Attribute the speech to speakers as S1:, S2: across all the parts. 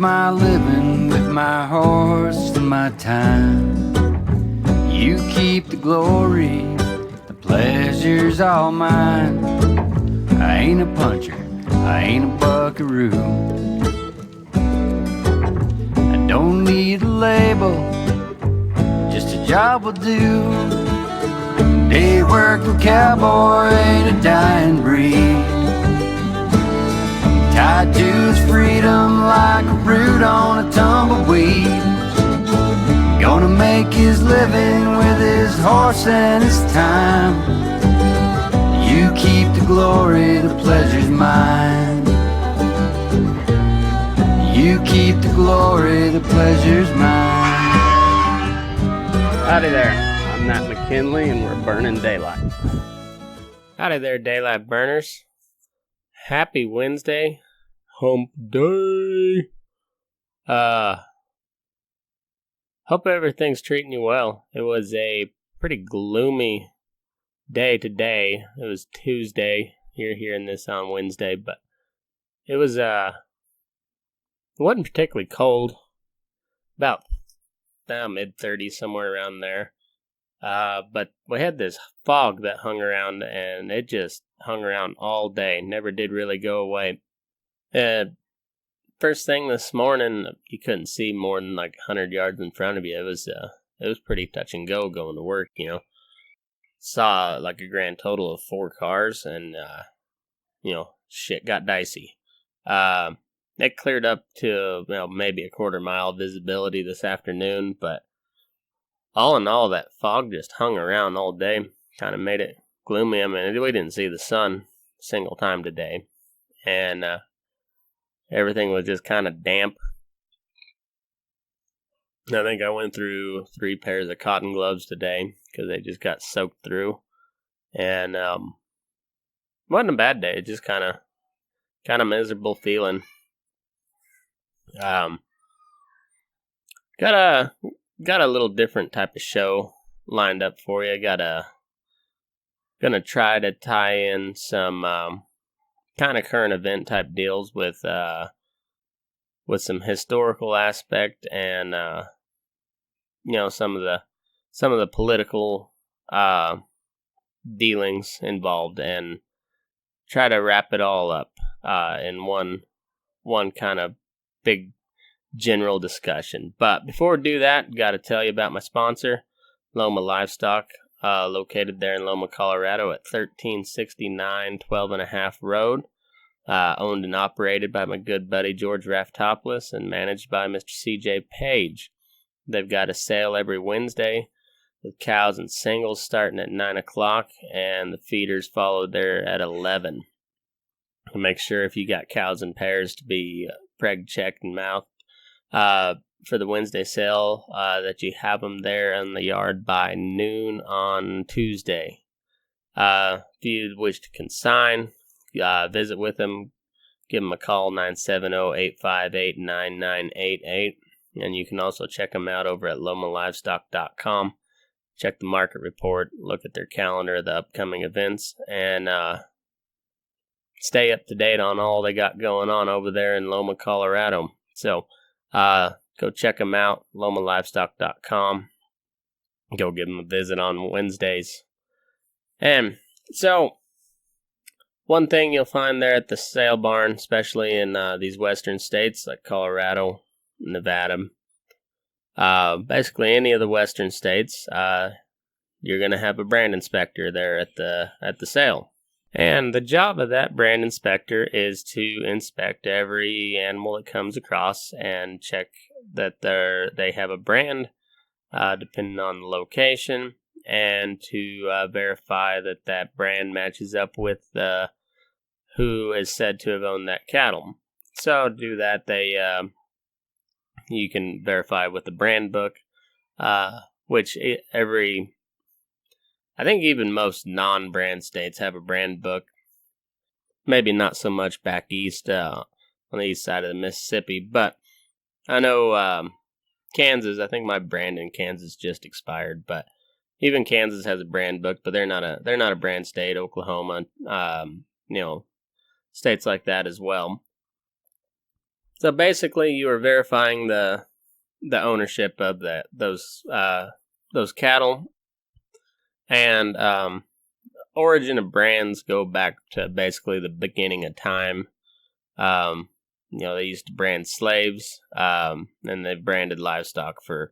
S1: my living with my horse and my time. You keep the glory, the pleasure's all mine. I ain't a puncher, I ain't a buckaroo. I don't need a label, just a job will do. Day working cowboy ain't a dying breed, tied to his freedom like a root on a tumbleweed. Gonna make his living with his horse and his time. You keep the glory, the pleasure's mine. You keep the glory, the pleasure's mine.
S2: Howdy there, I'm Matt McKinley and we're burning daylight. Howdy there, daylight burners. Happy Wednesday, hump day. Hope everything's treating you well. It was a pretty gloomy day today. It was Tuesday. You're hearing this on Wednesday, but it was it wasn't particularly cold. About mid-30s, somewhere around there. But we had this fog that hung around, and it just hung around all day. Never did really go away. First thing this morning, you couldn't see more than like 100 yards in front of you. It was pretty touch and go going to work, you know. Saw like a grand total of 4 cars, and shit got dicey. It cleared up to maybe a quarter mile visibility this afternoon, but all in all, that fog just hung around all day. Kind of made it gloomy. I mean, we didn't see the sun a single time today, and everything was just kind of damp. I think I went through 3 pairs of cotton gloves today because they just got soaked through, and wasn't a bad day. It just kind of miserable feeling. Got a little different type of show lined up for you. Gonna try to tie in some kind of current event type deals with some historical aspect and some of the political dealings involved, and try to wrap it all up in one kind of big general discussion. But before we do that, got to tell you about my sponsor, Loma Livestock, located there in Loma, Colorado at 1369 12.5 Road. Owned and operated by my good buddy George Raftopoulos and managed by Mr. CJ Page. They've got a sale every Wednesday with cows and singles starting at 9 o'clock, and the feeders follow there at 11. And make sure if you got cows and pairs to be preg checked and mouthed for the Wednesday sale, that you have them there in the yard by noon on Tuesday. If you wish to consign, visit with them, give them a call, 970-858-9988, and you can also check them out over at lomalivestock.com. Check the market report, look at their calendar of the upcoming events, and stay up to date on all they got going on over there in Loma, Colorado. So go check them out, lomalivestock.com. Go give them a visit on Wednesdays. And so one thing you'll find there at the sale barn, especially in these western states like Colorado, Nevada, basically any of the western states, you're going to have a brand inspector there at the sale. And the job of that brand inspector is to inspect every animal that comes across and check that they have a brand, depending on the location, and to verify that brand matches up with who is said to have owned that cattle. So to do that, you can verify with the brand book, which I think even most non-brand states have a brand book. Maybe not so much back east, on the east side of the Mississippi, but I know Kansas, I think my brand in Kansas just expired, but even Kansas has a brand book, but they're not a brand state. Oklahoma, states like that as well. So basically, you are verifying the ownership of those cattle, and origin of brands go back to basically the beginning of time. They used to brand slaves, and they've branded livestock for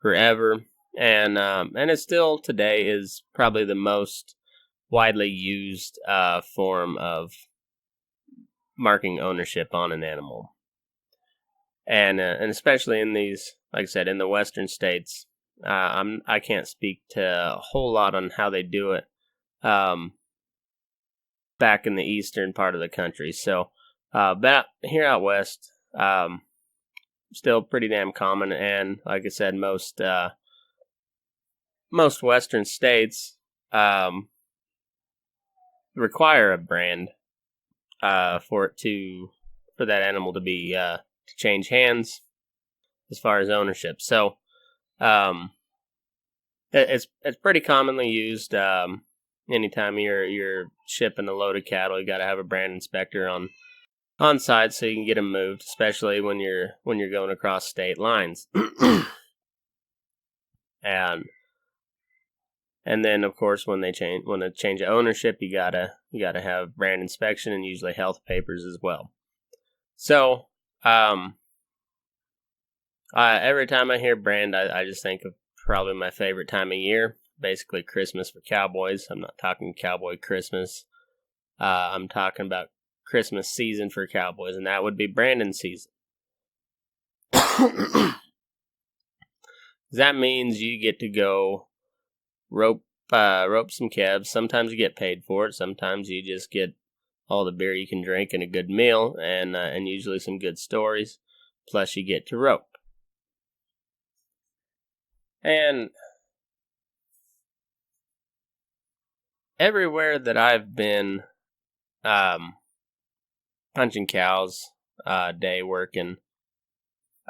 S2: forever, and it still today is probably the most widely used form of marking ownership on an animal, and especially in these, like I said, in the western states. I can't speak to a whole lot on how they do it back in the eastern part of the country. So, but here out west, still pretty damn common, and like I said, most western states require a brand for that animal to be to change hands as far as ownership. So it's pretty commonly used. Anytime you're shipping a load of cattle, you got to have a brand inspector on site so you can get them moved, especially when you're going across state lines. And then, of course, when they change of ownership, you gotta have brand inspection and usually health papers as well. So, every time I hear brand, I just think of probably my favorite time of year, basically Christmas for cowboys. I'm not talking cowboy Christmas. I'm talking about Christmas season for cowboys, and that would be branding season. That means you get to go rope some calves. Sometimes you get paid for it. Sometimes you just get all the beer you can drink and a good meal, and usually some good stories. Plus, you get to rope. And everywhere that I've been, punching cows, day working,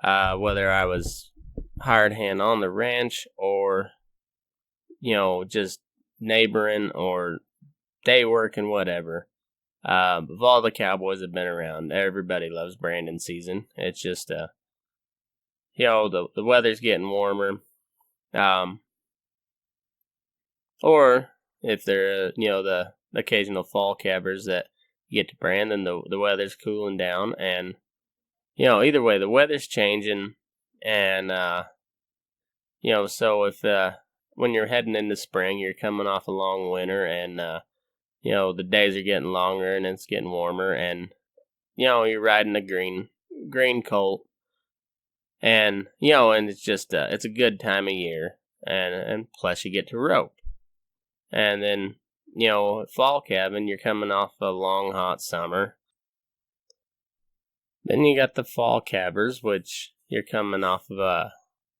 S2: whether I was hired hand on the ranch or just neighboring or day working, whatever. Of all the cowboys that have been around, everybody loves branding season. It's just the weather's getting warmer. Or if they're the occasional fall calvers that you get to brand, and the weather's cooling down, and either way the weather's changing, and so if when you're heading into spring, you're coming off a long winter, and the days are getting longer and it's getting warmer, and you're riding a green colt, and and it's just it's a good time of year, and plus you get to rope. And then fall calving, you're coming off a long hot summer. Then you got the fall calvers, which you're coming off of a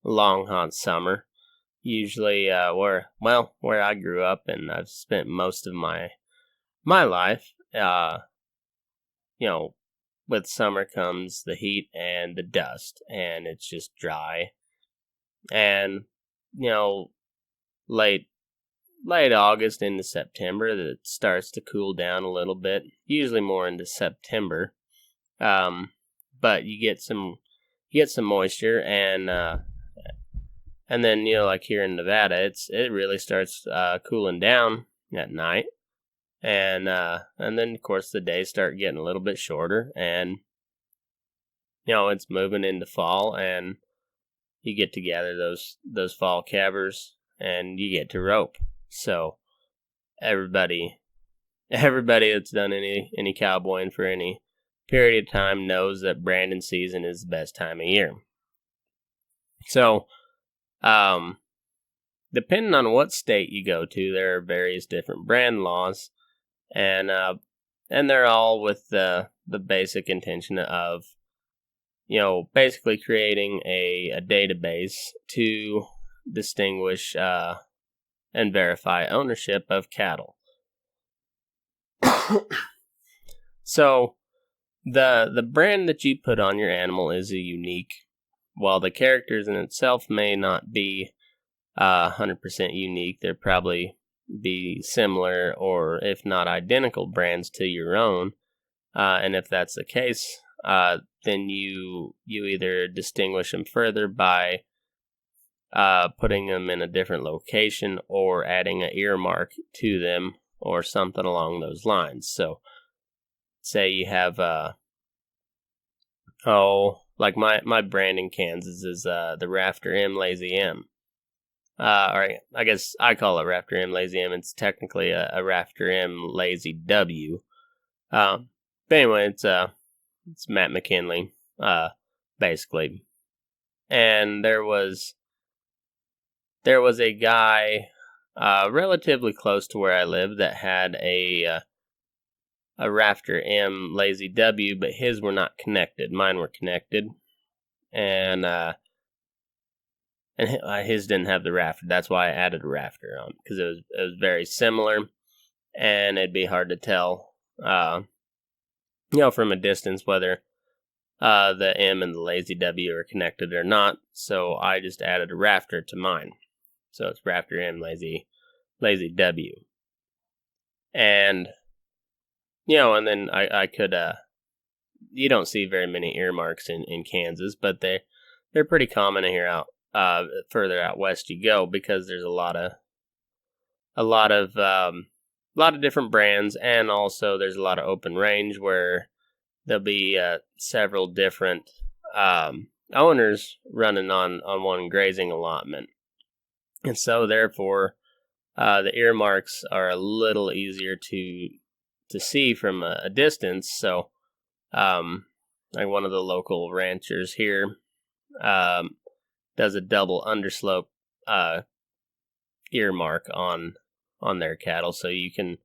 S2: long hot summer. Usually where I grew up and I've spent most of my life, with summer comes the heat and the dust, and it's just dry. And late August into September, that it starts to cool down a little bit, usually more into September. But you get some moisture, and then like here in Nevada, it really starts cooling down at night, and then of course the days start getting a little bit shorter, and it's moving into fall, and you get to gather those fall calvers, and you get to rope. So everybody that's done any cowboying for any period of time knows that branding season is the best time of year. So, depending on what state you go to, there are various different brand laws, and they're all with the basic intention of basically creating a database to distinguish and verify ownership of cattle. So the brand that you put on your animal is a unique. While the characters in itself may not be 100% unique, they'll probably be similar, or if not identical brands to your own. And if that's the case, then you either distinguish them further by putting them in a different location or adding an earmark to them or something along those lines. So say you have like my brand in Kansas is the Rafter M Lazy M. Or I guess I call it Rafter M Lazy M. It's technically a Rafter M Lazy W. But anyway, it's Matt McKinley, basically. And there was a guy relatively close to where I live that had a Rafter M Lazy W, but his were not connected. Mine were connected, and his didn't have the rafter. That's why I added a rafter on, because it was very similar, and it'd be hard to tell, from a distance whether the M and the Lazy W are connected or not. So I just added a rafter to mine. So it's Rafter M Lazy W, and and then I could you don't see very many earmarks in Kansas, but they're pretty common here out. Further out west you go, because there's a lot of different brands, and also there's a lot of open range where there'll be several different owners running on one grazing allotment, and so therefore the earmarks are a little easier to see from a distance. So like one of the local ranchers here does a double underslope earmark on their cattle, so you can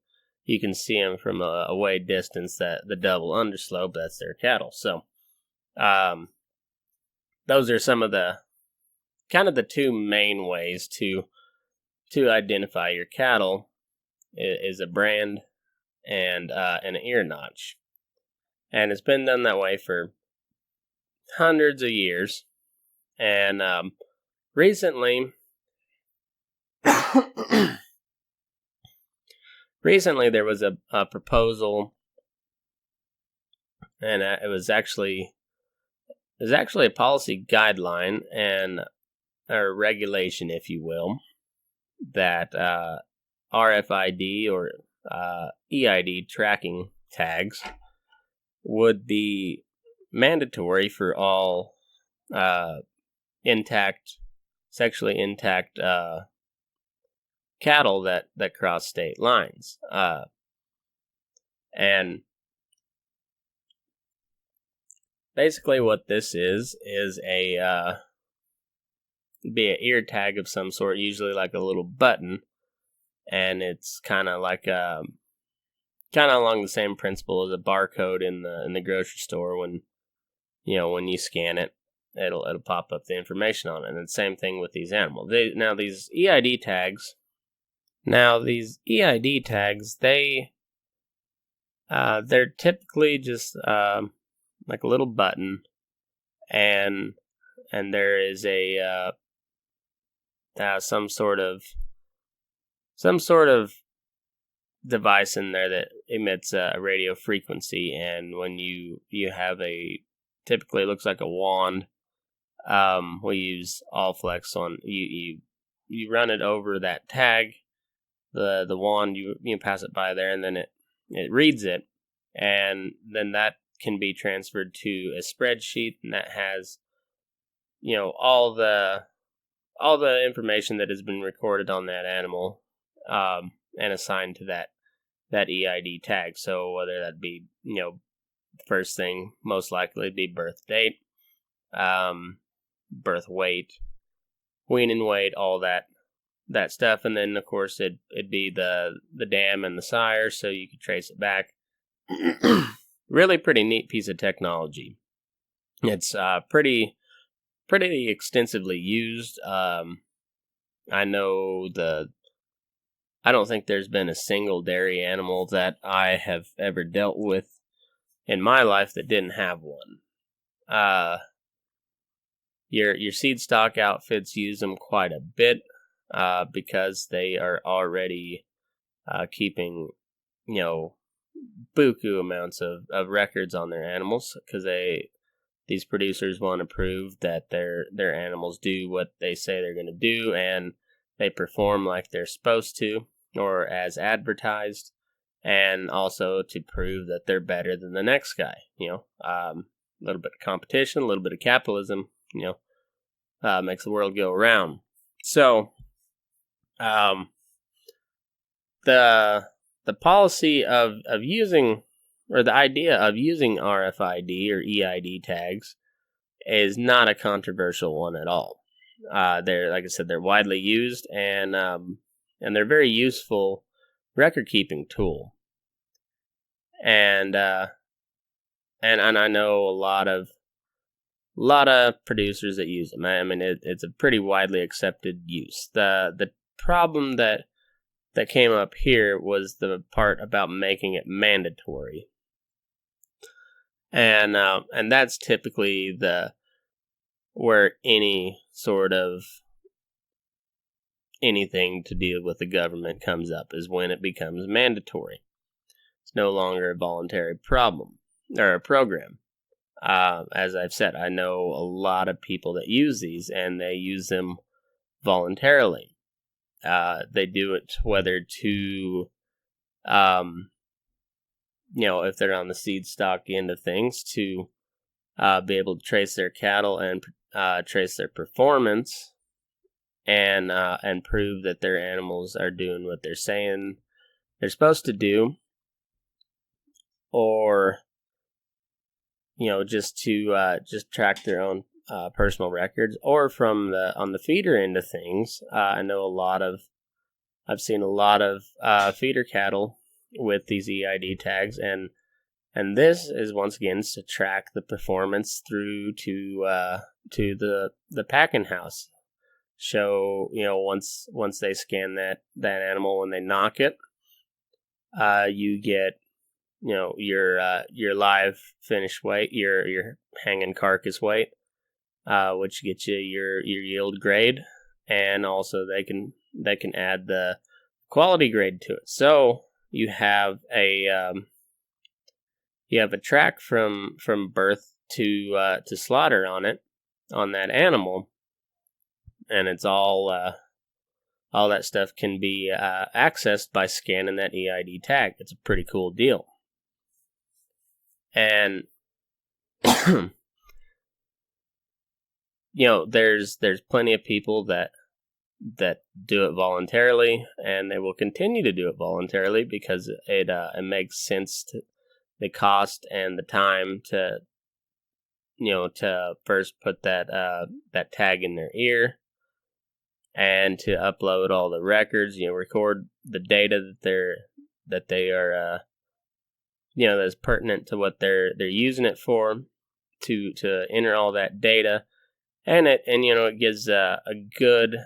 S2: see them from a way distance that the double underslope, that's their cattle. So those are some of the kind of the two main ways to identify your cattle is a brand and an ear notch, and it's been done that way for hundreds of years. And recently there was a proposal, and it was actually a policy guideline and a regulation, if you will, that RFID or EID tracking tags would be mandatory for all sexually intact cattle that cross state lines, and basically what this is a be an ear tag of some sort, usually like a little button, and it's kind of like kind of along the same principle as a barcode in the grocery store. When you scan it, it'll pop up the information on it. And the same thing with these animals. These EID tags, they're typically just like a little button, and there is a some sort of device in there that emits a radio frequency, and when you have typically it looks like a wand. We use Allflex on you run it over that tag, the wand, you pass it by there, and then it reads it, and then that can be transferred to a spreadsheet, and that has all the information that has been recorded on that animal, and assigned to that EID tag. So whether that be first thing, most likely be birth date, birth weight, weaning weight, all that stuff, and then of course it'd be the dam and the sire, so you could trace it back. Really pretty neat piece of technology. It's pretty extensively used. I don't think there's been a single dairy animal that I have ever dealt with in my life that didn't have one. Your seed stock outfits use them quite a bit because they are already keeping buku amounts of records on their animals, because they these producers want to prove that their animals do what they say they're going to do, and they perform like they're supposed to, or as advertised, and also to prove that they're better than the next guy. A little bit of competition, a little bit of capitalism, makes the world go around. So, the policy of using, or the idea of using RFID or EID tags is not a controversial one at all. They're, like I said, they're widely used, and they're a very useful record keeping tool. And I know a lot of producers that use them. I mean, it's a pretty widely accepted use. The problem that came up here was the part about making it mandatory, and that's typically where any sort of anything to deal with the government comes up, is when it becomes mandatory. It's no longer a voluntary problem or a program. As I've said, I know a lot of people that use these, and they use them voluntarily. They do it whether to, if they're on the seed stock end of things, to be able to trace their cattle and trace their performance, and prove that their animals are doing what they're saying they're supposed to do, or just to track their own personal records, or on the feeder end of things. I've seen a lot of feeder cattle with these EID tags, and this is once again to track the performance through to the packing house. Show once they scan that animal, when they knock it, you get your live finished weight, your hanging carcass weight, which gets you your yield grade, and also they can add the quality grade to it. So you have a track from birth to slaughter on that animal, and it's all that stuff can be accessed by scanning that EID tag. It's a pretty cool deal. And there's plenty of people that do it voluntarily, and they will continue to do it voluntarily because it makes sense to the cost and the time to first put that tag in their ear, and to upload all the records, record the data that they are that's pertinent to what they're using it for, to enter all that data, and it gives a good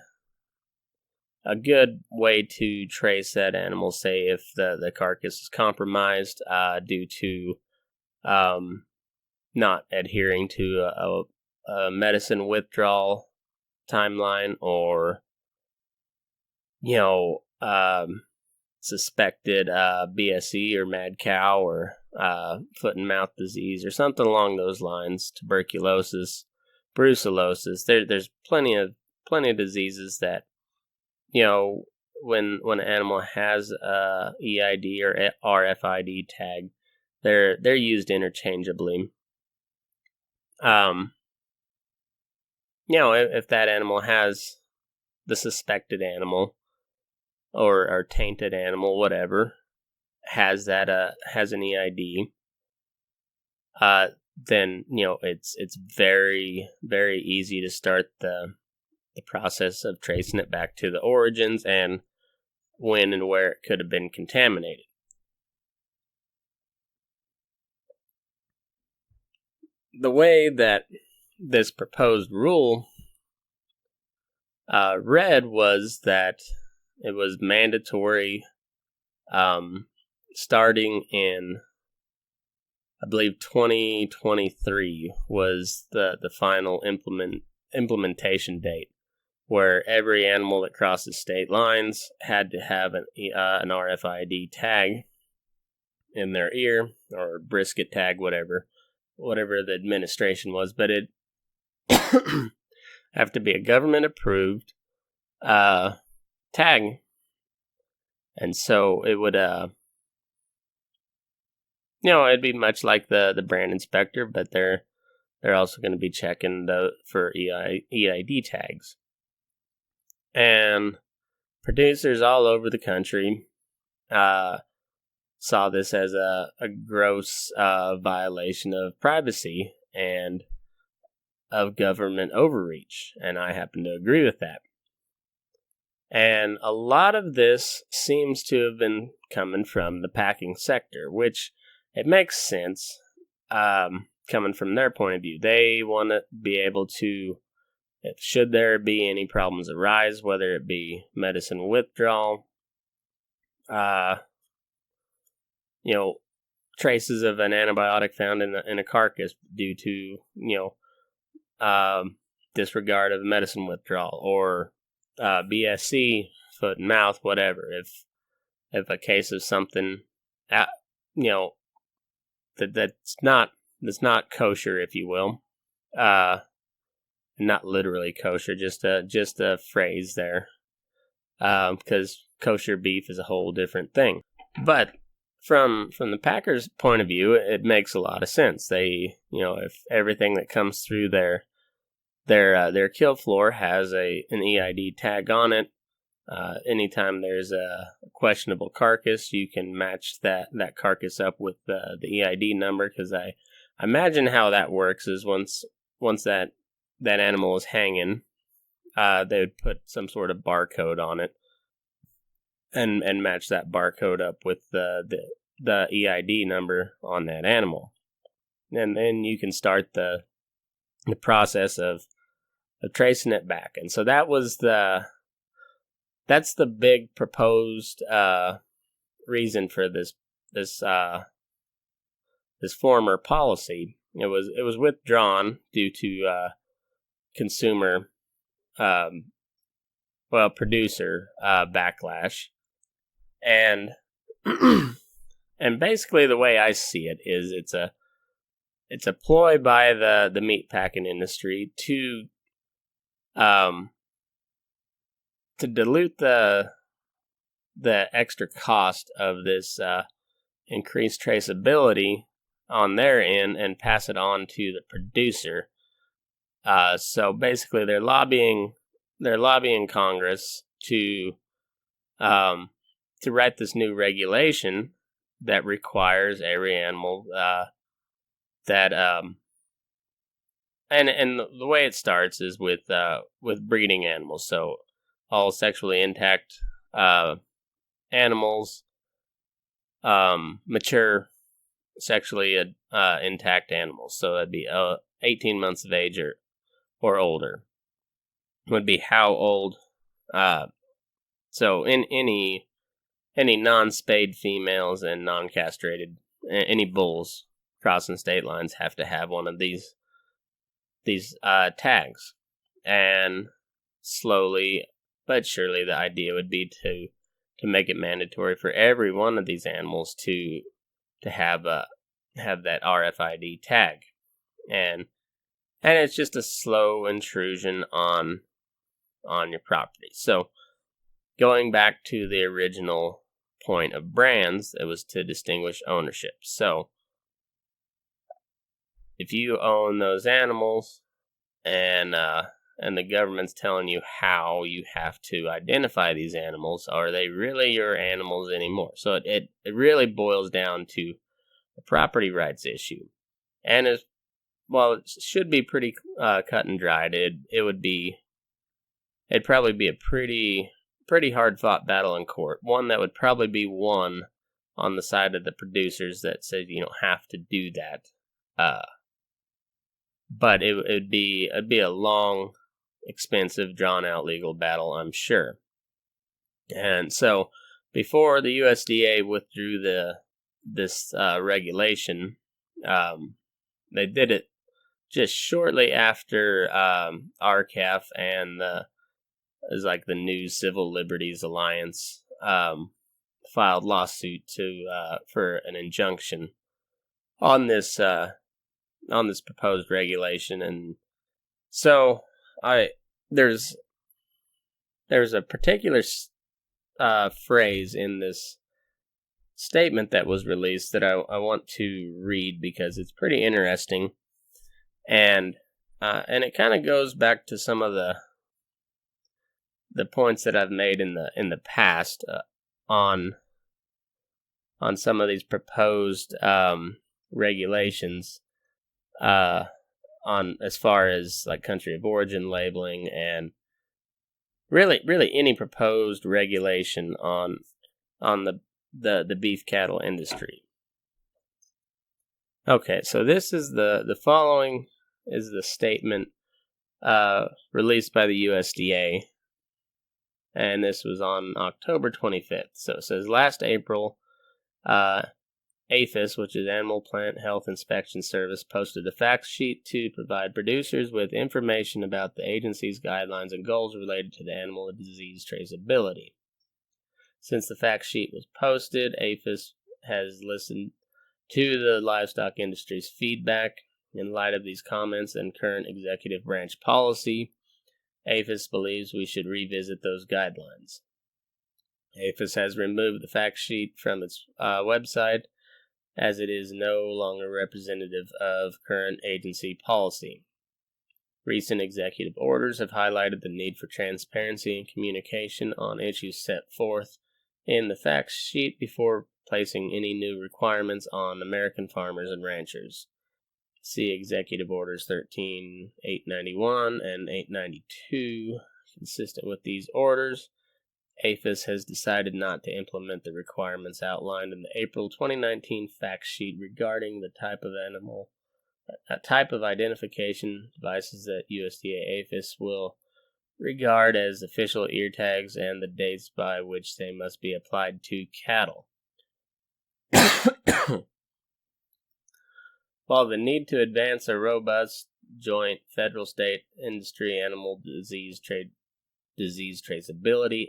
S2: way to trace that animal. Say if the carcass is compromised due to not adhering to a medicine withdrawal timeline, or suspected BSE or mad cow, or foot and mouth disease, or something along those lines, tuberculosis, brucellosis. There's plenty of diseases that when an animal has a EID or RFID tag, they're used interchangeably. If that animal has, the suspected animal or tainted animal, whatever, has an EID, then it's very, very easy to start the process of tracing it back to the origins and when and where it could have been contaminated. The way that this proposed rule read was that it was mandatory starting in, I believe, 2023 was the final implementation date, where every animal that crosses state lines had to have an RFID tag in their ear, or brisket tag, whatever, whatever the administration was, but it have to be a government approved tag. And so it would it'd be much like the brand inspector, but they're also going to be checking for EID tags. And producers all over the country saw this as a gross violation of privacy and of government overreach, and I happen to agree with that. And a lot of this seems to have been coming from the packing sector, which it makes sense coming from their point of view. They want to be able to, should there be any problems arise, whether it be medicine withdrawal, traces of an antibiotic found in a carcass due to, disregard of medicine withdrawal, or BSC, foot and mouth, whatever. If a case of something, that's not kosher, if you will, not literally kosher, just a phrase there, because kosher beef is a whole different thing. But from the Packers' point of view, it makes a lot of sense. They, if everything that comes through their kill floor has an EID tag on it, anytime there's a questionable carcass, you can match that carcass up with the EID number, because I imagine how that works is once that animal is hanging, they would put some sort of barcode on it and match that barcode up with the EID number on that animal. And then you can start the process of tracing it back. And so that's the big proposed reason for this former policy. It was withdrawn due to producer backlash, and and basically the way I see it is it's a ploy by the meat packing industry to dilute the extra cost of this increased traceability on their end and pass it on to the producer. So basically, they're lobbying Congress to write this new regulation that requires every animal that and the way it starts is with breeding animals. So all sexually intact animals, mature sexually intact animals. So that'd be 18 months of age or older would be how old. So in any non-spayed females and non-castrated, any bulls crossing state lines have to have one of these tags. And slowly but surely the idea would be to make it mandatory for every one of these animals to have that RFID tag. And it's just a slow intrusion on your property. So going back to the original point of brands, it was to distinguish ownership. So if you own those animals and the government's telling you how you have to identify these animals, are they really your animals anymore? So it really boils down to a property rights issue. And it should be pretty cut and dried. It'd probably be a pretty hard fought battle in court. One that would probably be won on the side of the producers that said you don't have to do that. But it'd be a long, expensive, drawn out legal battle, I'm sure. And so before the USDA withdrew this regulation, they did it just shortly after RCAF and the New Civil Liberties Alliance filed lawsuit for an injunction on this this proposed regulation. And so there's a particular phrase in this statement that was released that I want to read because it's pretty interesting, and it kind of goes back to some of the points that I've made in the past on some of these proposed regulations on as far as like country of origin labeling and really any proposed regulation on the beef cattle industry. Okay, so this is the following is the statement released by the USDA, and this was on October 25th. So it says, last April, APHIS, which is Animal Plant Health Inspection Service, posted a fact sheet to provide producers with information about the agency's guidelines and goals related to the animal disease traceability. Since the fact sheet was posted, APHIS has listened to the livestock industry's feedback. In light of these comments and current executive branch policy, APHIS believes we should revisit those guidelines. APHIS has removed the fact sheet from its website as it is no longer representative of current agency policy. Recent executive orders have highlighted the need for transparency and communication on issues set forth in the fact sheet before placing any new requirements on American farmers and ranchers. See Executive Orders 13-891 and 892. Consistent with these orders, APHIS has decided not to implement the requirements outlined in the April 2019 fact sheet regarding the type of identification devices that USDA APHIS will regard as official ear tags and the dates by which they must be applied to cattle. While the need to advance a robust joint federal-state industry animal disease traceability,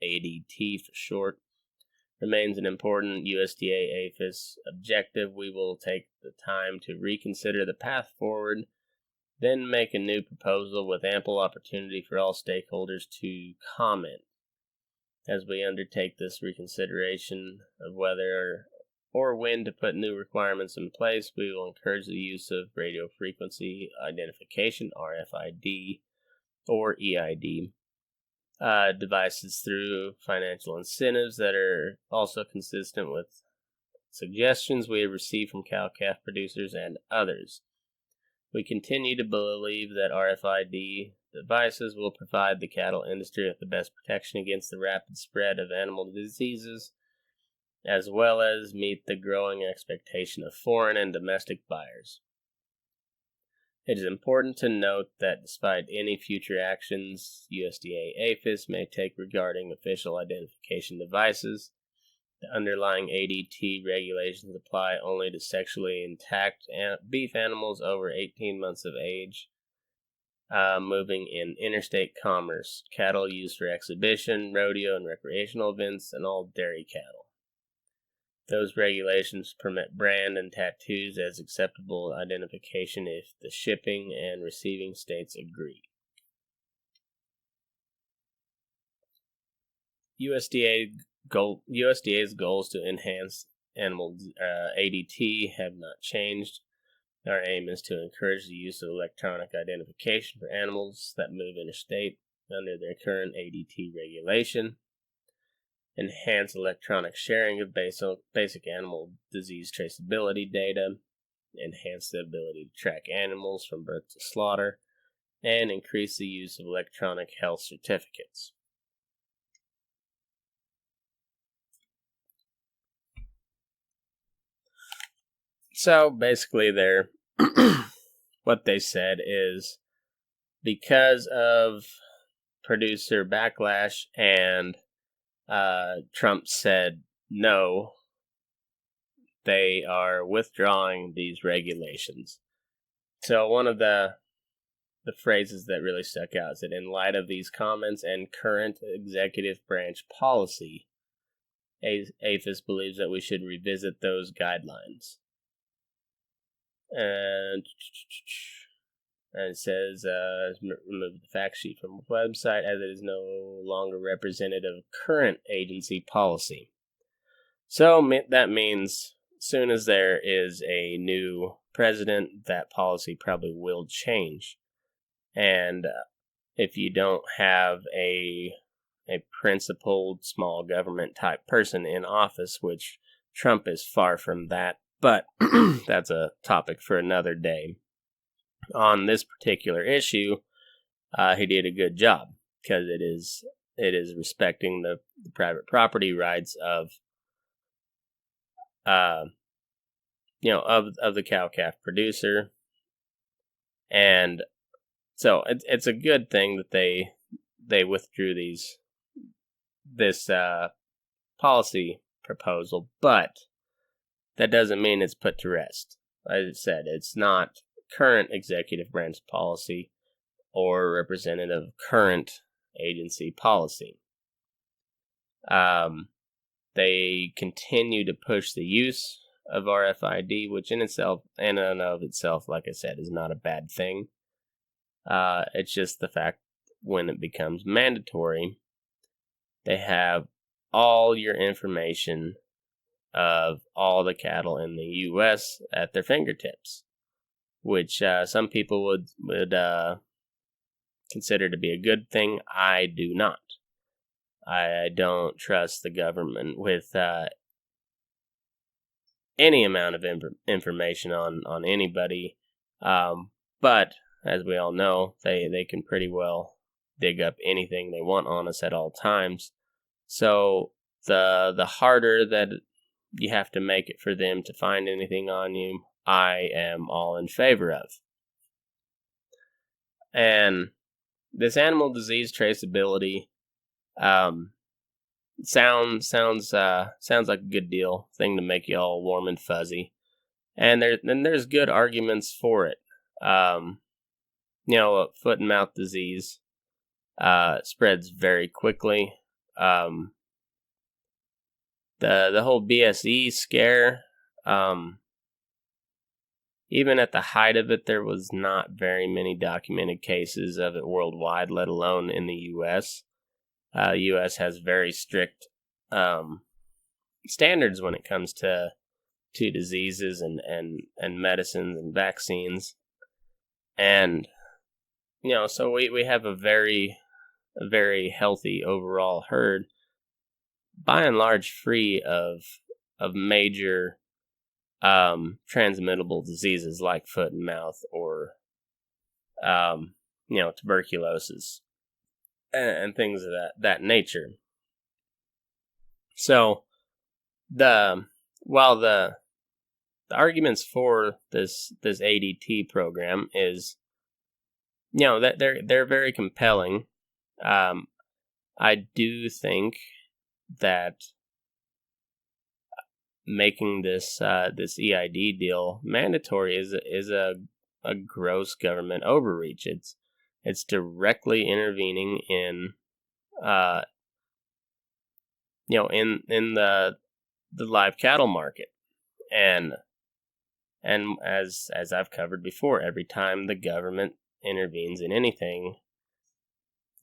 S2: ADT for short, remains an important USDA APHIS objective, we will take the time to reconsider the path forward, then make a new proposal with ample opportunity for all stakeholders to comment. As we undertake this reconsideration of whether or when to put new requirements in place, we will encourage the use of radio frequency identification, RFID, or EID, devices through financial incentives that are also consistent with suggestions we have received from cow-calf producers and others. We continue to believe that RFID devices will provide the cattle industry with the best protection against the rapid spread of animal diseases, as well as meet the growing expectation of foreign and domestic buyers. It is important to note that despite any future actions USDA APHIS may take regarding official identification devices, the underlying ADT regulations apply only to sexually intact beef animals over 18 months of age, moving in interstate commerce, cattle used for exhibition, rodeo, and recreational events, and all dairy cattle. Those regulations permit brand and tattoos as acceptable identification if the shipping and receiving states agree. USDA's goals to enhance animal ADT have not changed. Our aim is to encourage the use of electronic identification for animals that move interstate under their current ADT regulation, enhance electronic sharing of basic animal disease traceability data, enhance the ability to track animals from birth to slaughter, and increase the use of electronic health certificates. So basically what they said is because of producer backlash and Trump said no, they are withdrawing these regulations. So one of the phrases that really stuck out is that in light of these comments and current executive branch policy, APHIS believes that we should revisit those guidelines. And it says, remove the fact sheet from the website as it is no longer representative of current agency policy. So that means as soon as there is a new president, that policy probably will change. And if you don't have a principled small government type person in office, which Trump is far from that, but that's a topic for another day. On this particular issue, he did a good job because it is respecting the private property rights of of the cow-calf producer, and so it's a good thing that they withdrew this policy proposal, but that doesn't mean it's put to rest. As I said, it's not current executive branch policy or representative of current agency policy. They continue to push the use of RFID, which in and of itself, like I said, is not a bad thing. It's just the fact when it becomes mandatory, they have all your information of all the cattle in the U.S. at their fingertips, which some people would consider to be a good thing. I do not. I don't trust the government with any amount of information on anybody, but as we all know, they can pretty well dig up anything they want on us at all times. So the harder that you have to make it for them to find anything on you, I am all in favor of. And this animal disease traceability sounds like a good deal, thing to make you all warm and fuzzy. And there's good arguments for it. Foot and mouth disease spreads very quickly. The whole BSE scare, even at the height of it, there was not very many documented cases of it worldwide, let alone in the U.S. U.S. has very strict standards when it comes to diseases and medicines and vaccines, and so we have a very healthy overall herd, by and large free of major transmittable diseases like foot and mouth or tuberculosis and things of that nature. So while the arguments for this ADT program is that they're very compelling, I do think that making this EID deal mandatory is a gross government overreach. It's directly intervening in in the live cattle market, and as I've covered before, every time the government intervenes in anything,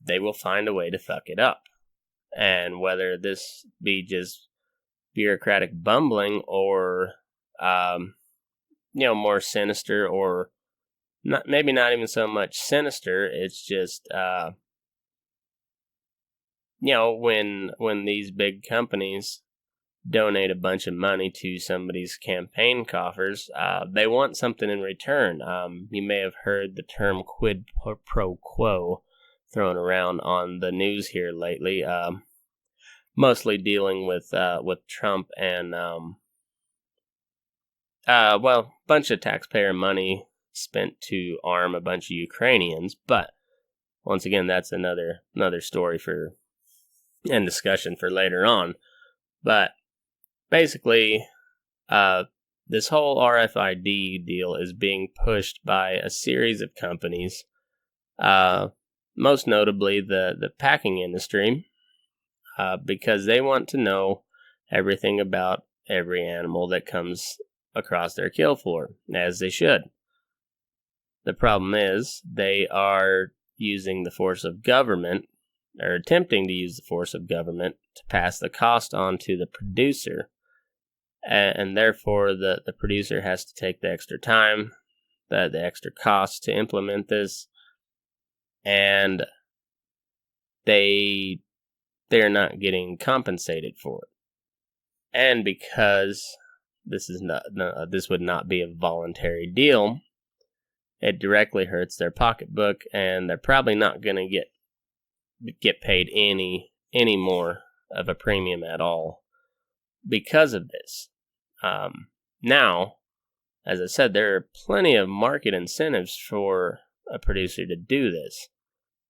S2: they will find a way to fuck it up. And whether this be just bureaucratic bumbling or more sinister, or maybe not even so much sinister, it's just when these big companies donate a bunch of money to somebody's campaign coffers, they want something in return. You may have heard the term quid pro quo thrown around on the news here lately, mostly dealing with Trump and bunch of taxpayer money spent to arm a bunch of Ukrainians. But once again, that's another story and discussion for later on. But basically, this whole RFID deal is being pushed by a series of companies, most notably the packing industry, because they want to know everything about every animal that comes across their kill floor, as they should. The problem is they are using the force of government, or attempting to use the force of government, to pass the cost on to the producer, and therefore the producer has to take the extra time, the extra cost to implement this, and they're not getting compensated for it. And because this would not be a voluntary deal, it directly hurts their pocketbook, and they're probably not going to get paid any more of a premium at all because of this. Now, as I said, there are plenty of market incentives for a producer to do this,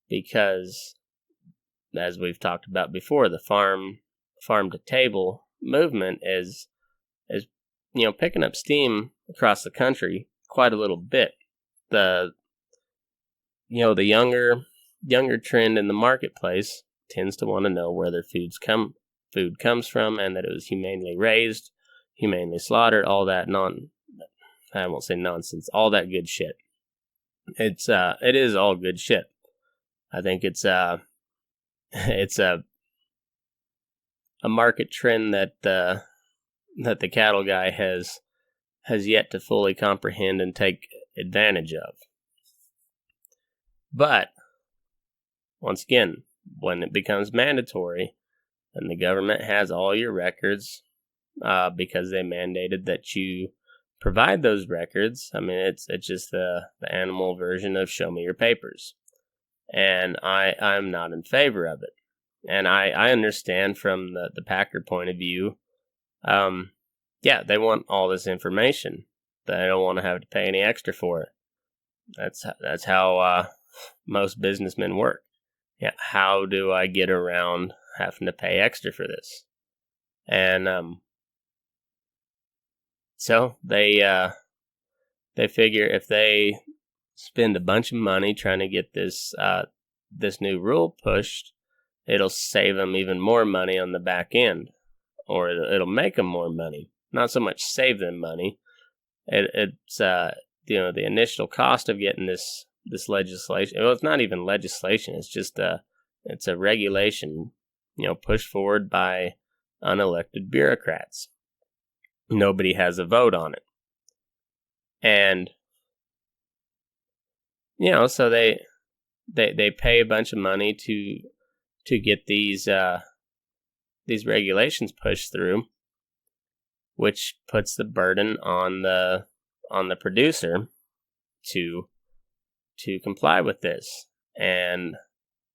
S2: because, as we've talked about before, the farm to table movement is picking up steam across the country quite a little bit. The younger trend in the marketplace tends to want to know where their food comes from, and that it was humanely raised, humanely slaughtered, all that I won't say nonsense, all that good shit. It is all good shit. I think it's a market trend that the cattle guy has yet to fully comprehend and take advantage of. But once again, when it becomes mandatory and the government has all your records, because they mandated that you provide those records, I mean, it's just the animal version of show me your papers. And I'm not in favor of it. And I understand from the packer point of view, they want all this information. They don't want to have to pay any extra for it. That's how most businessmen work. Yeah, how do I get around having to pay extra for this? And so they figure if they spend a bunch of money trying to get this new rule pushed, it'll save them even more money on the back end, or it'll make them more money. Not so much save them money. It's the initial cost of getting this legislation. Well, it's not even legislation. It's just it's a regulation, pushed forward by unelected bureaucrats. Nobody has a vote on it, and so they pay a bunch of money to get these regulations pushed through, which puts the burden on the producer to comply with this, and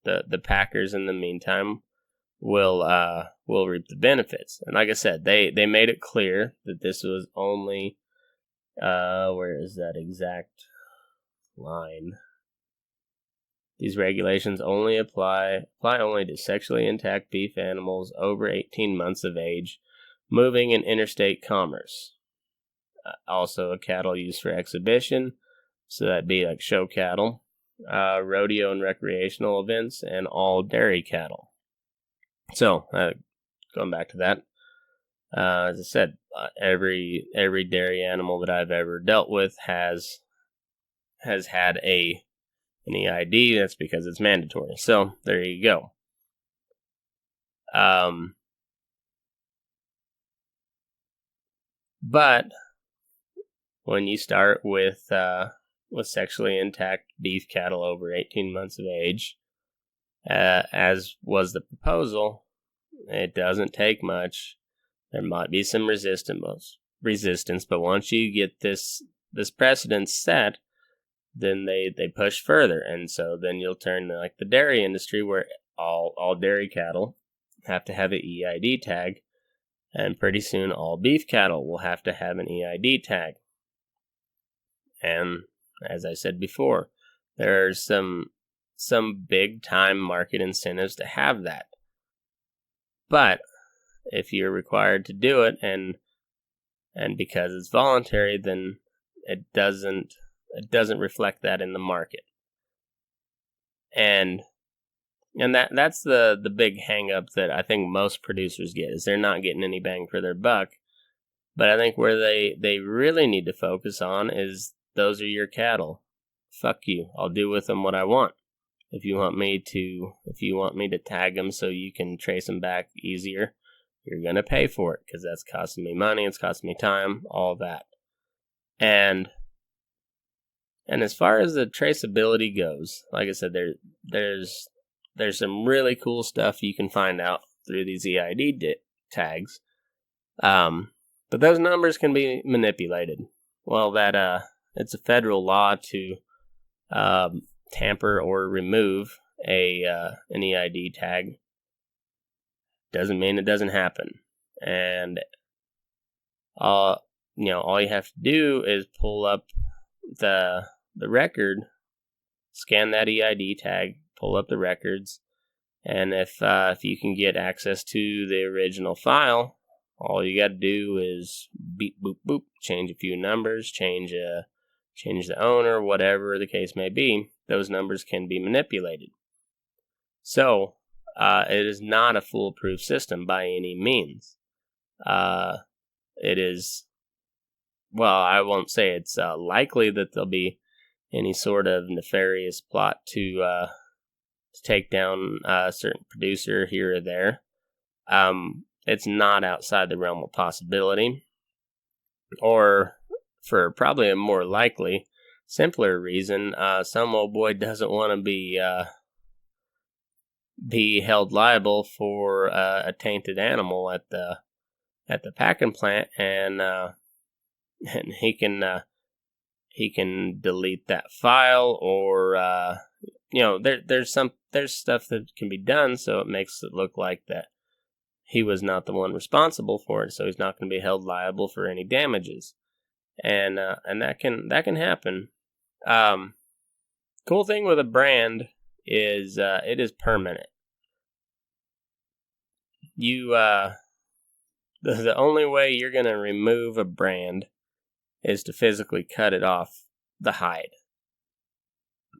S2: the packers in the meantime will reap the benefits. And like I said, they made it clear that this was only where is that exact line? These regulations only apply only to sexually intact beef animals over 18 months of age, moving in interstate commerce. Also, cattle used for exhibition, so that'd be like show cattle, rodeo and recreational events, and all dairy cattle. So, going back to that, as I said, every dairy animal that I've ever dealt with has had an EID. That's because it's mandatory. So there you go. But when you start with sexually intact beef cattle over 18 months of age, as was the proposal, it doesn't take much. There might be some resistance, but once you get this precedent set, then they push further, and so then you'll turn to like the dairy industry, where all dairy cattle have to have an EID tag, and pretty soon all beef cattle will have to have an EID tag. And as I said before, there's some big time market incentives to have that. But if you're required to do it, and because it's voluntary, then it doesn't reflect that in the market. And that's the big hang up that I think most producers get, is they're not getting any bang for their buck But I think where they really need to focus on is those are your cattle. Fuck you. I'll do with them what I want. If you want me to tag them so you can trace them back easier, you're going to pay for it because that's costing me money, it's costing me time, all that. And as far as the traceability goes, like I said, there's some really cool stuff you can find out through these EID tags. But those numbers can be manipulated. Well, it's a federal law to tamper or remove an EID tag. Doesn't mean it doesn't happen. And all you have to do is pull up the record, scan that EID tag, pull up the records, and if you can get access to the original file, all you got to do is beep boop boop, change a few numbers, change the owner, whatever the case may be. Those numbers can be manipulated. So it is not a foolproof system by any means. It is, well, I won't say it's likely that there'll be any sort of nefarious plot to take down a certain producer here or there. It's not outside the realm of possibility. Or, for probably a more likely, simpler reason, some old boy doesn't want to be held liable for a tainted animal at the packing plant, and he can delete that file, or there's stuff that can be done so it makes it look like that he was not the one responsible for it, so he's not going to be held liable for any damages, and that can happen. Cool thing with a brand is it is permanent. You the only way you're going to remove a brand is to physically cut it off the hide.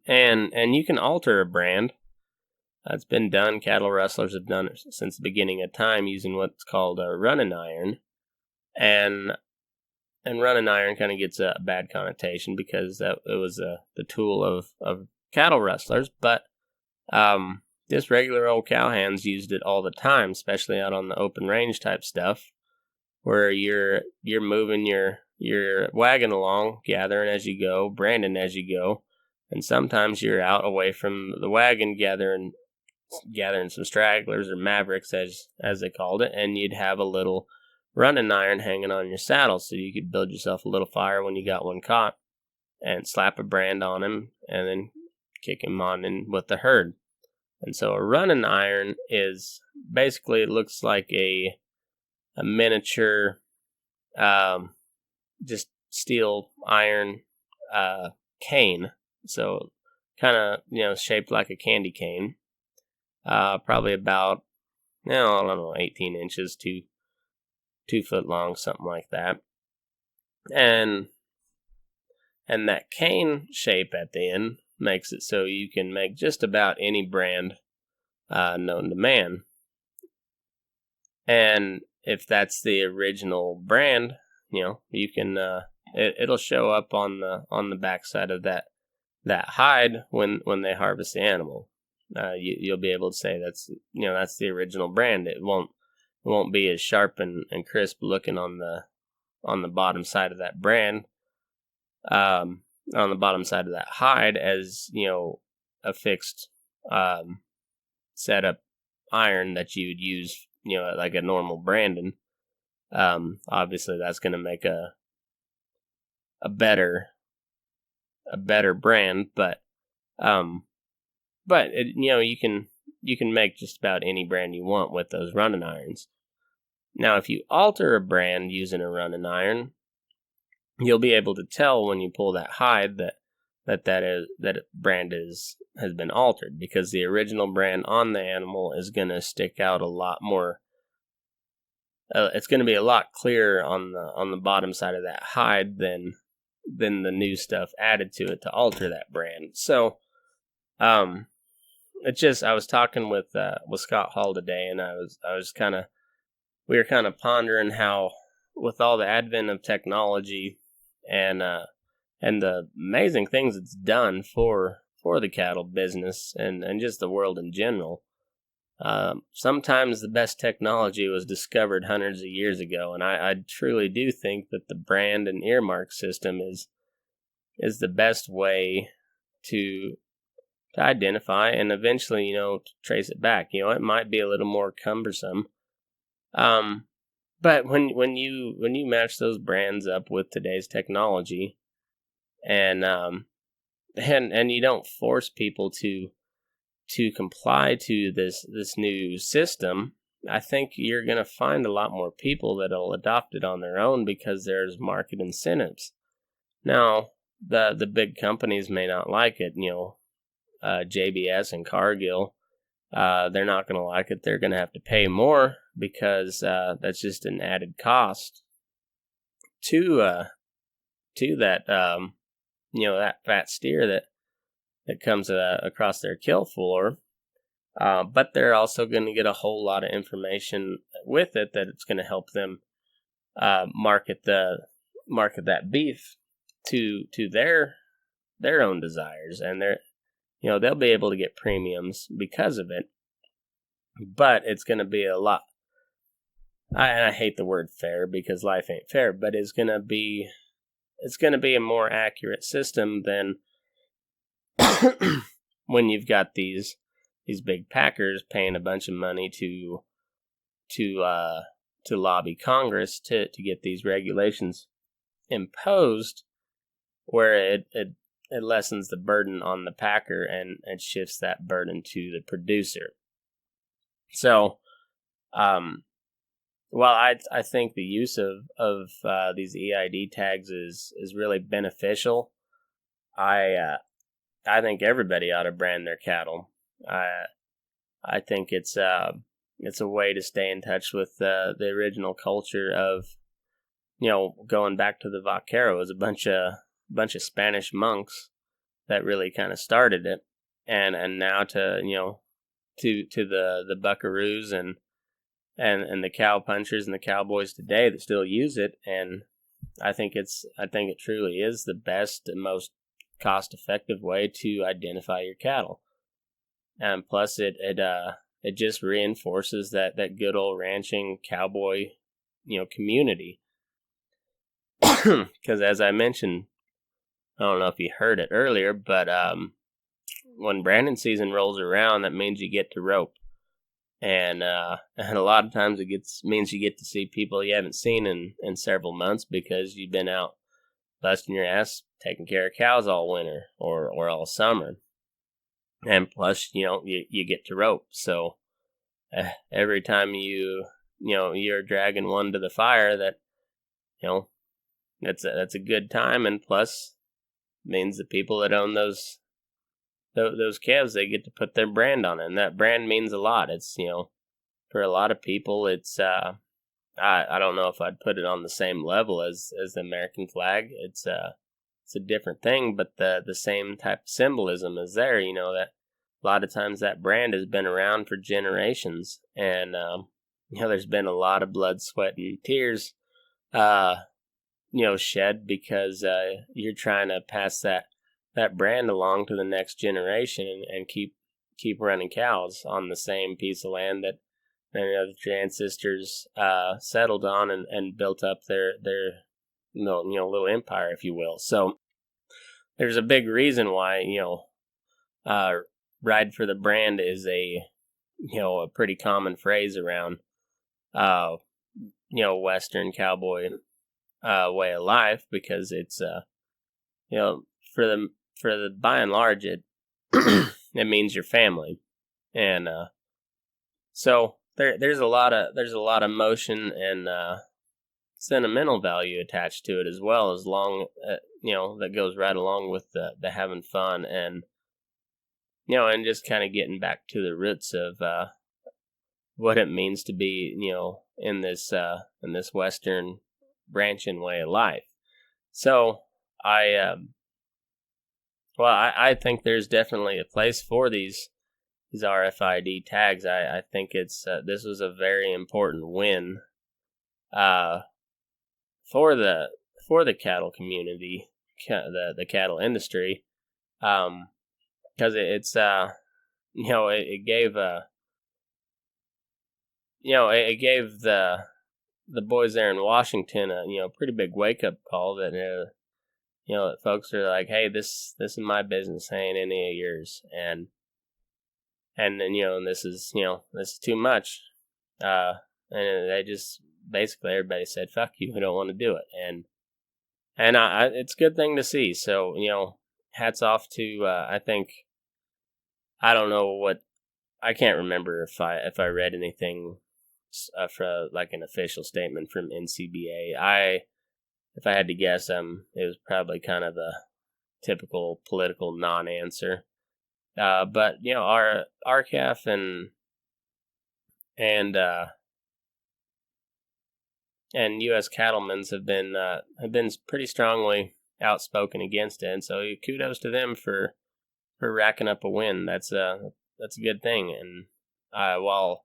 S2: And you can alter a brand. It's been done. Cattle rustlers have done it since the beginning of time using what's called a running iron. And running iron kind of gets a bad connotation because it was the tool of cattle rustlers. But just regular old cowhands used it all the time, especially out on the open range type stuff, where you're moving your wagon along, gathering as you go, branding as you go, and sometimes you're out away from the wagon gathering some stragglers or mavericks as they called it, and you'd have a little running iron hanging on your saddle so you could build yourself a little fire when you got one caught and slap a brand on him and then kick him on in with the herd. And so a running iron is basically, it looks like a miniature just steel iron cane. So kind of, shaped like a candy cane. Probably about, I don't know, 18 inches to 2 foot long, something like that. And that cane shape at the end makes it so you can make just about any brand known to man. And if that's the original brand, you can it'll show up on the backside of that hide when they harvest the animal. You'll be able to say that's the original brand. It won't be as sharp and crisp looking on the bottom side of that brand, on the bottom side of that hide as a fixed setup iron that you would use like a normal branding. Obviously that's going to make a better brand, but it, you can make just about any brand you want with those running irons. Now, if you alter a brand using a running iron, you'll be able to tell when you pull that hide that brand has been altered, because the original brand on the animal is going to stick out a lot more. It's going to be a lot clearer on the bottom side of that hide than the new stuff added to it to alter that brand. So, it's just, I was talking with Scott Hall today, and we were kind of pondering how with all the advent of technology and the amazing things it's done for the cattle business and just the world in general. Sometimes the best technology was discovered hundreds of years ago, and I truly do think that the brand and earmark system is the best way to identify and eventually, to trace it back. It might be a little more cumbersome, but when you match those brands up with today's technology, and you don't force people to comply to this new system, I think you're going to find a lot more people that'll adopt it on their own because there's market incentives. Now, the big companies may not like it. JBS and Cargill, they're not going to like it. They're going to have to pay more because that's just an added cost to that that fat steer that comes across their kill floor. But they're also going to get a whole lot of information with it that it's going to help them market that beef to their own desires, and they'll be able to get premiums because of it. But it's going to be a lot. I hate the word fair because life ain't fair, but it's going to be a more accurate system than when you've got these big packers paying a bunch of money to lobby Congress to get these regulations imposed, where it lessens the burden on the packer and shifts that burden to the producer. So, well, I think the use of these EID tags is really beneficial. I think everybody ought to brand their cattle. I think it's a way to stay in touch with the original culture of, going back to the vaquero. It was a bunch of Spanish monks that really kind of started it, and now to the buckaroos and the cow punchers and the cowboys today that still use it. And I think it truly is the best and most cost effective way to identify your cattle. And plus it just reinforces that good old ranching cowboy, community. Because as I mentioned, I don't know if you heard it earlier, but when branding season rolls around, that means you get to rope. And a lot of times means you get to see people you haven't seen in several months because you've been out busting your ass taking care of cows all winter or all summer. And plus, you get to rope. So every time you're dragging one to the fire, that that's a good time. And plus means the people that own those calves, they get to put their brand on it, and that brand means a lot. It's for a lot of people, it's I don't know if I'd put it on the same level as the American flag. It's a different thing, but the same type of symbolism is there. That a lot of times that brand has been around for generations, and there's been a lot of blood, sweat, and tears shed because you're trying to pass that brand along to the next generation and keep running cows on the same piece of land that your ancestors settled on and built up their little empire, if you will. So there's a big reason why ride for the brand is a pretty common phrase around Western cowboy way of life, because it's for the by and large it it means your family, and so there's a lot of emotion and sentimental value attached to it, as well as that goes right along with the having fun and and just kind of getting back to the roots of what it means to be in this Western branching way of life. So I think there's definitely a place for these RFID tags. I think it's this was a very important win for the cattle community, the cattle industry, because it's it gave it gave the boys there in Washington a pretty big wake up call that that folks are like, hey, this is my business, ain't any of yours, and then and this is this is too much, and they just basically everybody said, fuck you, we don't want to do it, and it's a good thing to see. So hats off to I think, I don't know what, I can't remember if I read anything for like an official statement from NCBA. If I had to guess, it was probably kind of a typical political non-answer. But our RCAF and U.S. cattlemen's have been pretty strongly outspoken against it, and so kudos to them for racking up a win. That's a good thing. And while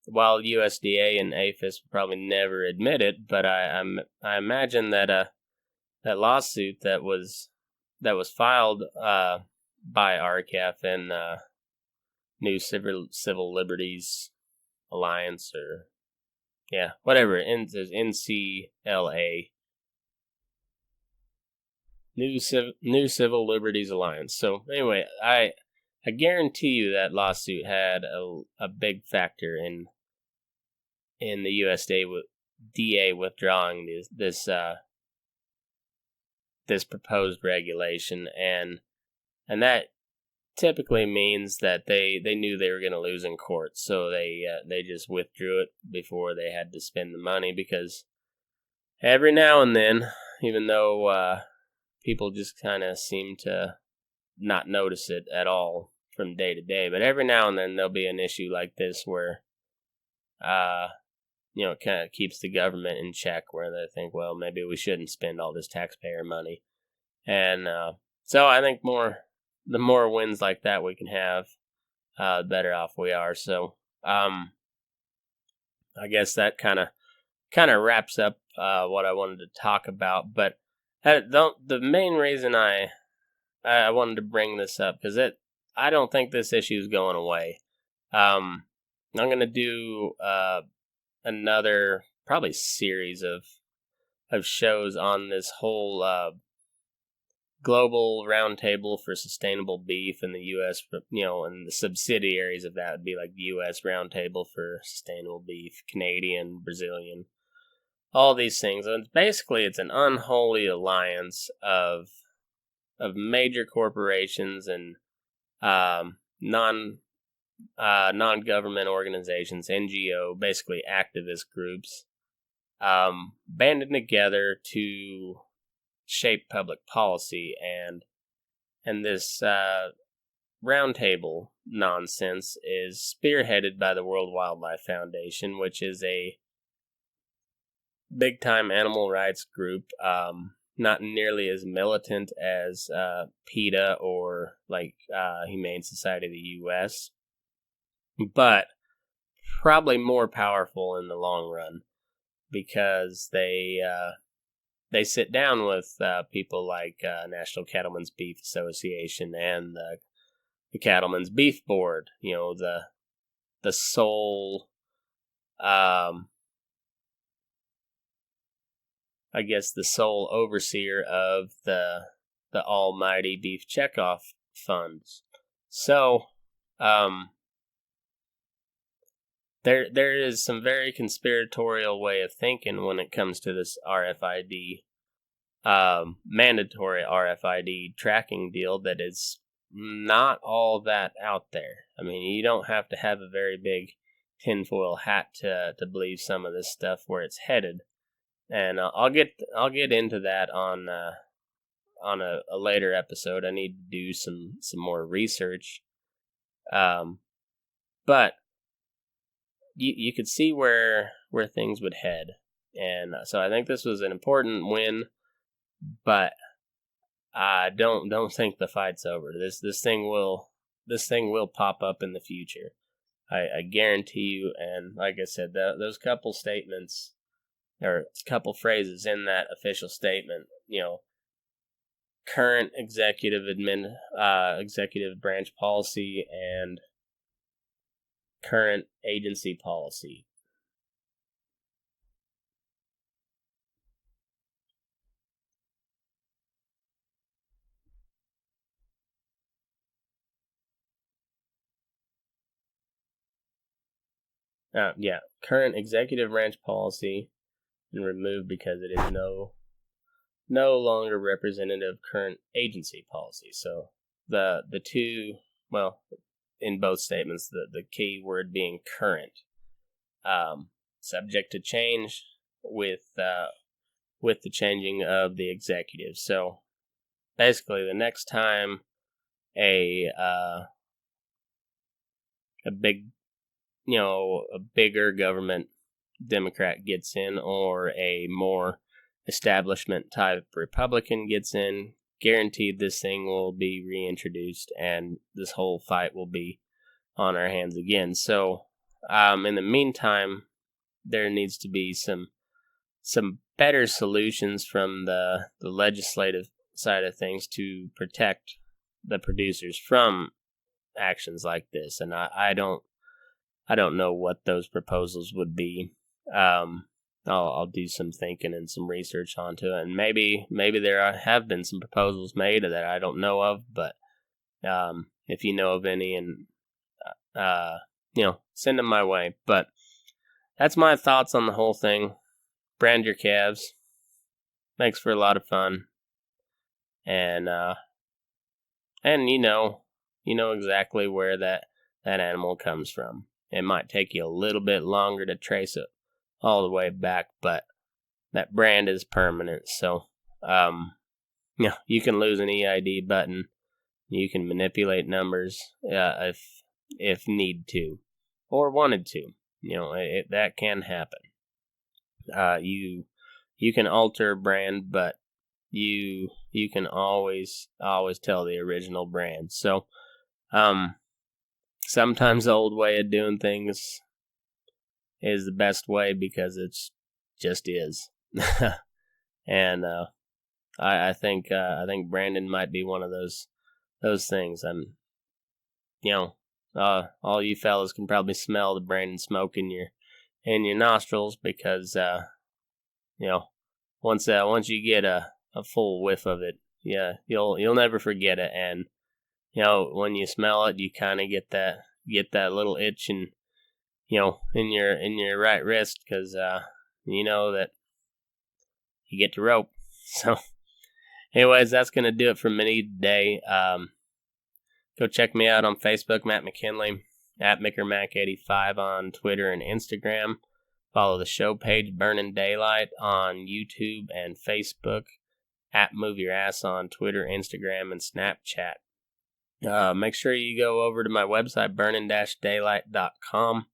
S2: USDA and APHIS will probably never admit it, but I imagine that that lawsuit that was filed by RCAF and New Civil Liberties Alliance, or whatever, there's NCLA, New Civil Liberties Alliance. So anyway, I guarantee you that lawsuit had a big factor in the USDA withdrawing this proposed regulation, and that typically means that they knew they were going to lose in court, so they just withdrew it before they had to spend the money, because every now and then, even though people just kind of seem to not notice it at all from day to day, but every now and then there'll be an issue like this where it kind of keeps the government in check, where they think, well, maybe we shouldn't spend all this taxpayer money. And so I think the more wins like that we can have, the better off we are. So I guess that kind of wraps up what I wanted to talk about. But the main reason I wanted to bring this up, because I don't think this issue is going away. I'm going to do another probably series of shows on this whole global roundtable for sustainable beef in the U.S. And the subsidiaries of that would be like the U.S. roundtable for sustainable beef, Canadian, Brazilian, all these things. And basically, it's an unholy alliance of major corporations and non-government organizations, NGO, basically activist groups, banded together to shape public policy, and this roundtable nonsense is spearheaded by the World Wildlife Foundation, which is a big-time animal rights group, not nearly as militant as PETA or like Humane Society of the U.S., but probably more powerful in the long run, because they sit down with people like National Cattlemen's Beef Association and the Cattlemen's Beef Board. The sole, I guess, the sole overseer of the almighty beef checkoff funds. So there is some very conspiratorial way of thinking when it comes to this RFID, mandatory RFID tracking deal that is not all that out there. I mean, you don't have to have a very big tinfoil hat to believe some of this stuff where it's headed. And I'll get into that on a later episode. I need to do some more research, but you could see where things would head, and so I think this was an important win. But I don't think the fight's over. This thing will pop up in the future. I guarantee you. And like I said, those couple statements or a couple phrases in that official statement. Current executive branch policy and current agency policy. Current executive branch policy, and removed because it is no longer representative of current agency policy. So the two, well, in both statements, the key word being current, subject to change with the changing of the executive. So basically, the next time a bigger government Democrat gets in, or a more establishment type Republican gets in, guaranteed this thing will be reintroduced, and this whole fight will be on our hands again. So, in the meantime, there needs to be some better solutions from the legislative side of things to protect the producers from actions like this. And I don't know what those proposals would be. I'll do some thinking and some research onto it, and maybe there have been some proposals made that I don't know of. But if you know of any, and send them my way. But that's my thoughts on the whole thing. Brand your calves. Makes for a lot of fun, and you know exactly where that animal comes from. It might take you a little bit longer to trace it all the way back, but that brand is permanent. So, you can lose an EID button. You can manipulate numbers if need to, or wanted to. That can happen. You can alter brand, but you can always tell the original brand. So, sometimes the old way of doing things is the best way because it's just is. And I think Brandon might be one of those things. All you fellas can probably smell the Brandon smoke in your nostrils, because once you get a full whiff of it, you'll never forget it. And when you smell it, you kind of get that little itch in your right wrist, because you know that you get to rope. So, anyways, that's gonna do it for me today. Go check me out on Facebook, Matt McKinley, at MickerMac85 on Twitter and Instagram. Follow the show page, Burning Daylight, on YouTube and Facebook, at Move Your Ass on Twitter, Instagram, and Snapchat. Make sure you go over to my website, burning-daylight.com.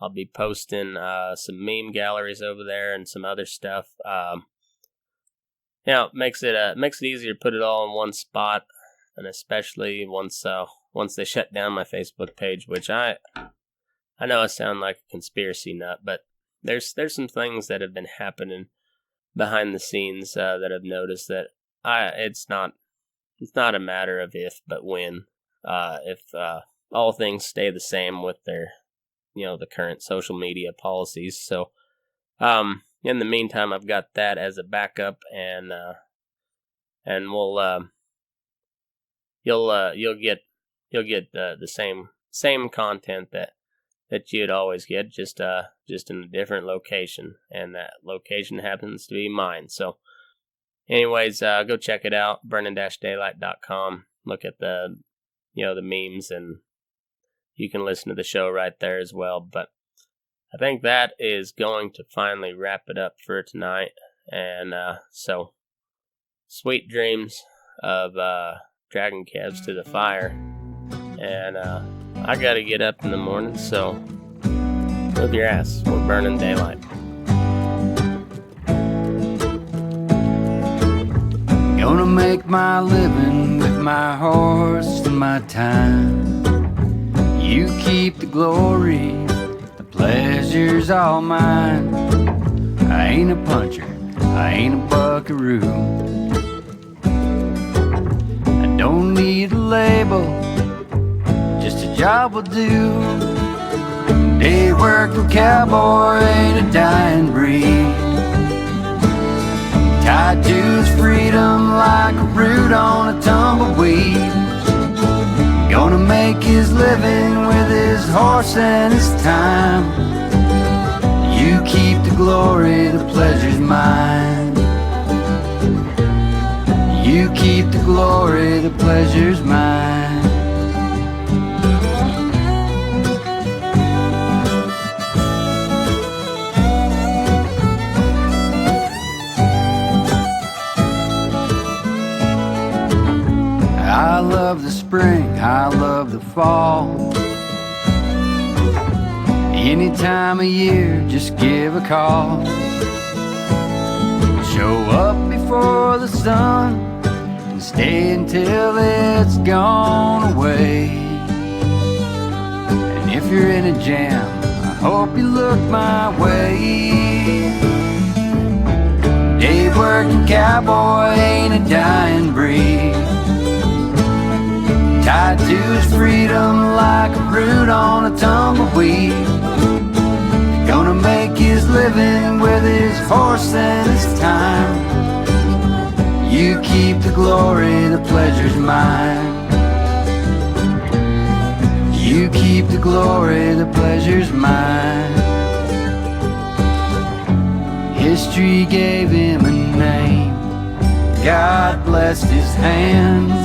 S2: I'll be posting some meme galleries over there and some other stuff. It makes it easier to put it all in one spot, and especially once they shut down my Facebook page, which I know I sound like a conspiracy nut, but there's some things that have been happening behind the scenes that I've noticed that it's not a matter of if, but when. If all things stay the same with their, the current social media policies. So, in the meantime, I've got that as a backup, and we'll you'll get the same content that you'd always get, just in a different location, and that location happens to be mine. So, anyways, go check it out, burning-daylight.com. Look at the memes, and you can listen to the show right there as well. But I think that is going to finally wrap it up for tonight. And so, sweet dreams of dragging calves to the fire. And I got to get up in the morning, so move your ass. We're burning daylight.
S1: Gonna make my living with my horse and my time. You keep the glory, the pleasure's all mine. I ain't a puncher, I ain't a buckaroo. I don't need a label, just a job will do. Day working cowboy ain't a dying breed. Tied to his freedom like a root on a tumbleweed. Gonna make his living with his horse and his time. You keep the glory, the pleasure's mine. You keep the glory, the pleasure's mine. I love the spring, I love the fall. Any time of year, just give a call. Show up before the sun and stay until it's gone away. And if you're in a jam, I hope you look my way. Day working cowboy ain't a dying breed. Tied to his freedom like a root on a tumbleweed. Gonna make his living with his horse and his time. You keep the glory, the pleasure's mine. You keep the glory, the pleasure's mine. History gave him a name, God blessed his hands.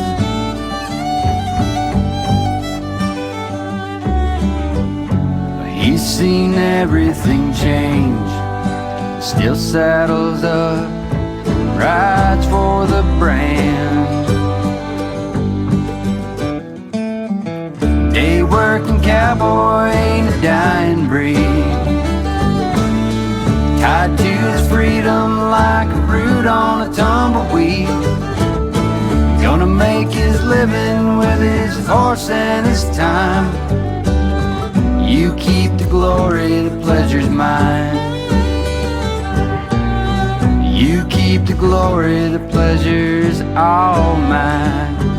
S1: He's seen everything change, still saddles up, rides for the brand. Day working cowboy ain't a dying breed. Tied to his freedom like a root on a tumbleweed. Gonna make his living with his horse and his time. You keep the glory, the pleasure's mine. You keep the glory, the pleasure's all mine.